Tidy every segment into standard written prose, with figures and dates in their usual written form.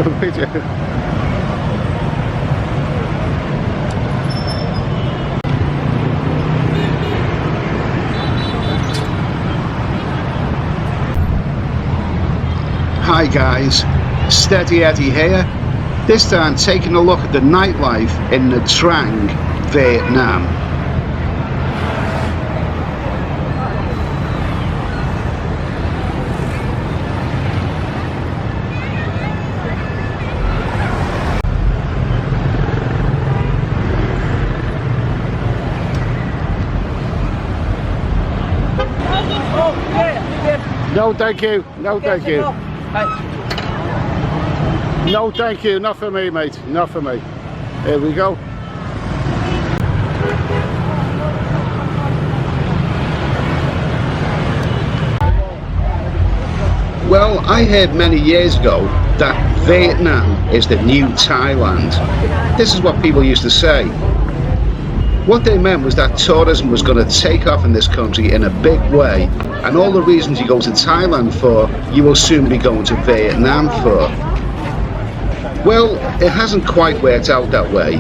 Hi guys, Steady Eddie here. This time taking a look at the nightlife in Nha Trang, Vietnam. No thank you, no thank you. No thank you, not for me mate, not for me. Here we go. Well, I heard many years ago that Vietnam is the new Thailand. This is what people used to say. What they meant was that tourism was going to take off in this country in a big way, and all the reasons you go to Thailand for, you will soon be going to Vietnam for. Well, it hasn't quite worked out that way.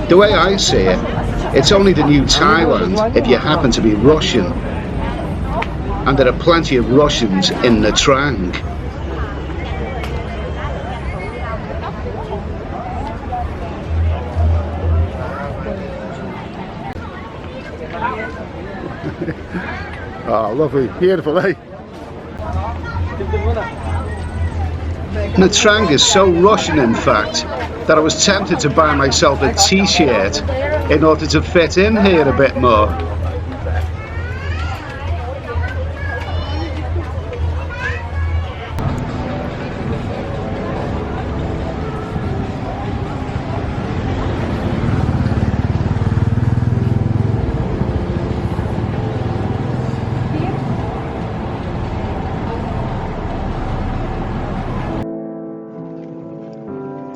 The way I see it, it's only the new Thailand if you happen to be Russian. And there are plenty of Russians in Nha Trang. Oh, lovely, beautiful, eh? Nha Trang is so Russian, in fact, that I was tempted to buy myself a t-shirt in order to fit in here a bit more.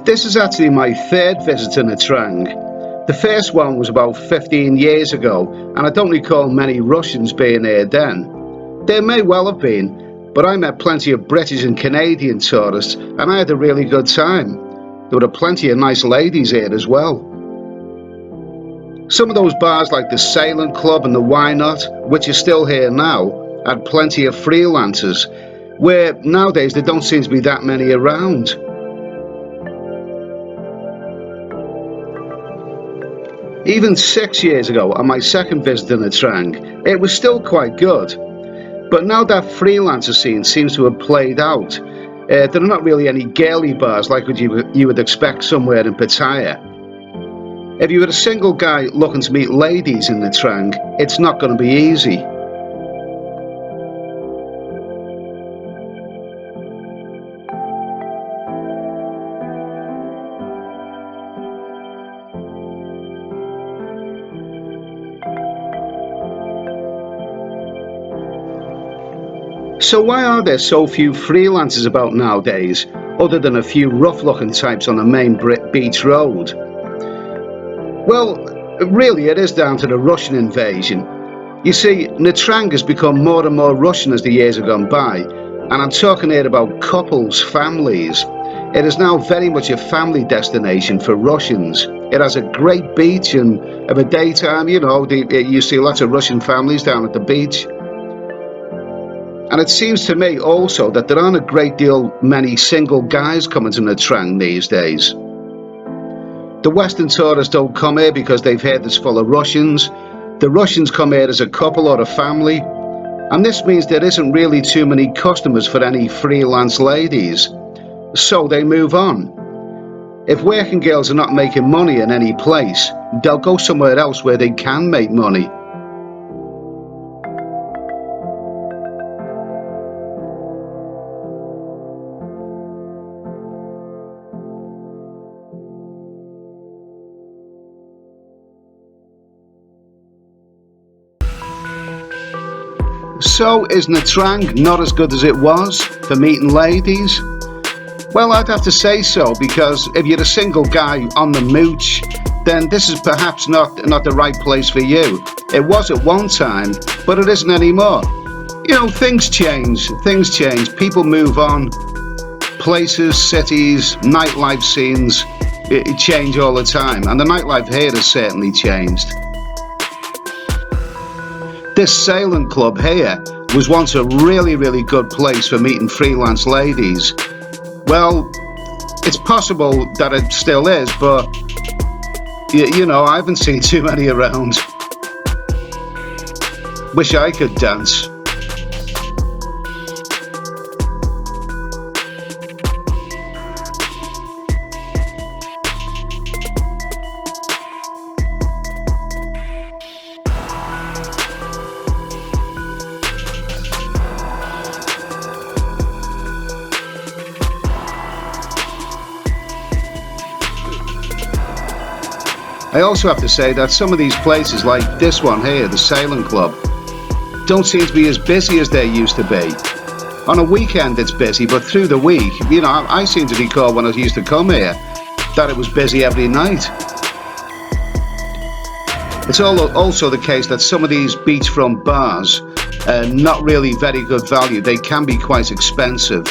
This is actually my third visit to Nha Trang. The first one was about 15 years ago, and I don't recall many Russians being here then. There may well have been, but I met plenty of British and Canadian tourists, and I had a really good time. There were plenty of nice ladies here as well. Some of those bars like the Sailing Club and the Why Not, which is still here now, had plenty of freelancers, where nowadays there don't seem to be that many around. Even 6 years ago, on my second visit to Nha Trang, it was still quite good. But now that freelancer scene seems to have played out, there are not really any girly bars like what you would expect somewhere in Pattaya. If you were a single guy looking to meet ladies in Nha Trang, it's not going to be easy. So why are there so few freelancers about nowadays, other than a few rough-looking types on the main beach road? Well, really it is down to the Russian invasion. You see, Nha Trang has become more and more Russian as the years have gone by, and I'm talking here about couples, families. It is now very much a family destination for Russians. It has a great beach, and of a daytime, you see lots of Russian families down at the beach. And it seems to me also that there aren't a great deal many single guys coming to Nha Trang these days. The Western tourists don't come here because they've heard it's full of Russians. The Russians come here as a couple or a family. And this means there isn't really too many customers for any freelance ladies. So they move on. If working girls are not making money in any place, they'll go somewhere else where they can make money. So is Nha Trang not as good as it was for meeting ladies? Well, I'd have to say so, because if you're a single guy on the mooch, then this is perhaps not the right place for you. It was at one time, but it isn't anymore. Things change, people move on. places, cities, nightlife scenes, it change all the time, and the nightlife here has certainly changed. This sailing club here was once a really, really good place for meeting freelance ladies. Well, it's possible that it still is, but you know, I haven't seen too many around. Wish I could dance. I also have to say that some of these places, like this one here, the Sailing Club, don't seem to be as busy as they used to be. On a weekend it's busy, but through the week, you know, I seem to recall when I used to come here that it was busy every night. It's also the case that some of these beachfront bars are not really very good value. They can be quite expensive.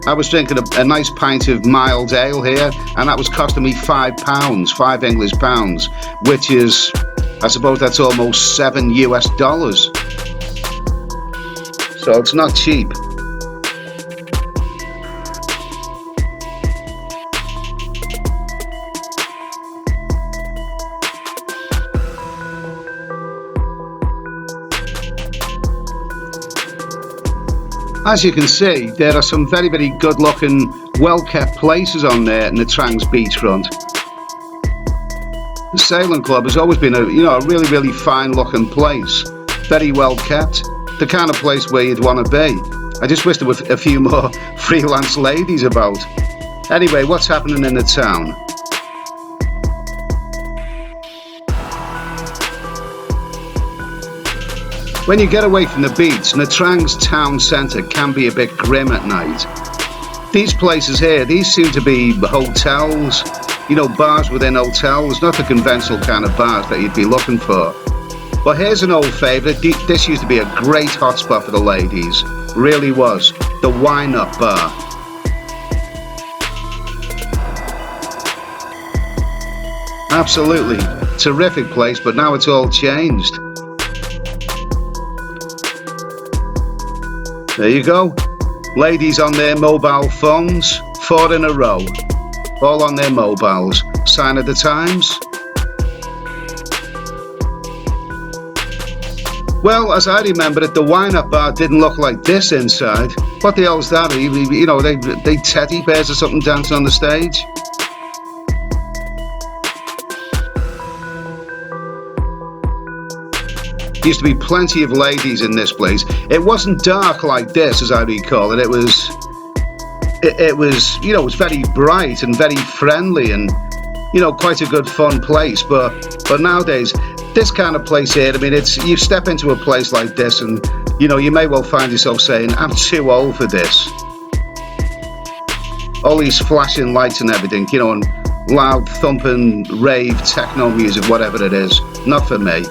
I was drinking a nice pint of mild ale here, and that was costing me £5, 5 English pounds, which is, I suppose that's almost $7 US. So it's not cheap. As you can see, there are some very, very good looking, well kept places on there in the Nha Trang beachfront. The Sailing Club has always been a really, really fine looking place. Very well kept. The kind of place where you'd want to be. I just wish there were a few more freelance ladies about. Anyway, what's happening in the town? When you get away from the beach, Nha Trang's town centre can be a bit grim at night. These places here, these seem to be hotels, you know, bars within hotels, not the conventional kind of bars that you'd be looking for. But here's an old favourite. This used to be a great hotspot for the ladies. Really was. The Wine Up Bar. Absolutely terrific place, but now it's all changed. There you go. Ladies on their mobile phones, 4 in a row. All on their mobiles. Sign of the times. Well, as I remember it, the Wine Up Bar didn't look like this inside. What the hell's that? You know, they teddy bears or something dancing on the stage? Used to be plenty of ladies in this place. It wasn't dark like this, as I recall it. It was, you know, it was very bright and very friendly, and you know, quite a good fun place. But nowadays, this kind of place here, I mean, it's, you step into a place like this, and you know, you may well find yourself saying, "I'm too old for this." All these flashing lights and everything, you know, and loud thumping rave techno music, whatever it is, not for me.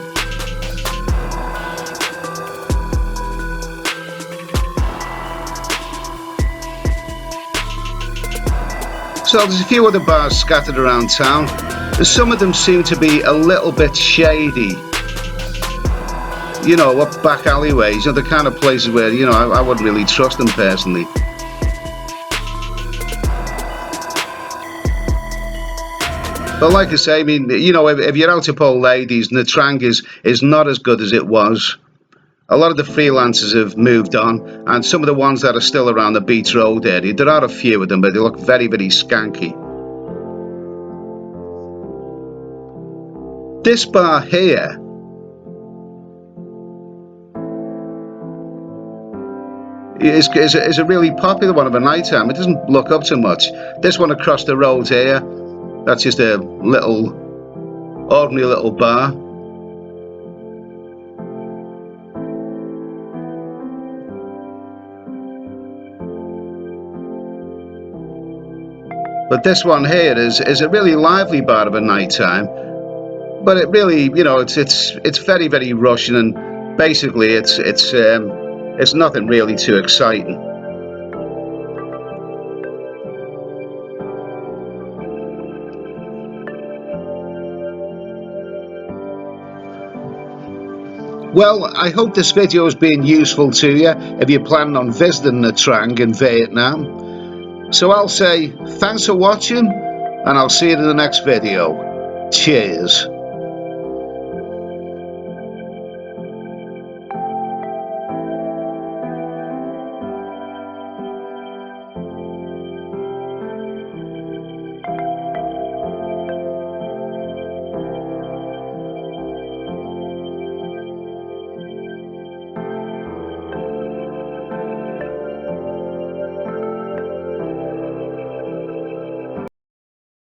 So there's a few other bars scattered around town. Some of them seem to be a little bit shady. You know, up back alleyways, you know, the kind of places where, you know, I wouldn't really trust them personally. But like I say, I mean, you know, if you're out to pull ladies, Nha Trang is not as good as it was. A lot of the freelancers have moved on, and some of the ones that are still around the Beach Road area, there are a few of them, but they look very, very skanky. This bar here is a really popular one of a night time. It doesn't look up too much. This one across the road here, that's just a little, ordinary little bar. But this one here is a really lively bar of a night time. But it really, you know, it's very, very Russian, and basically it's nothing really too exciting. Well, I hope this video has been useful to you if you're planning on visiting Nha Trang in Vietnam. So I'll say thanks for watching, and I'll see you in the next video. Cheers.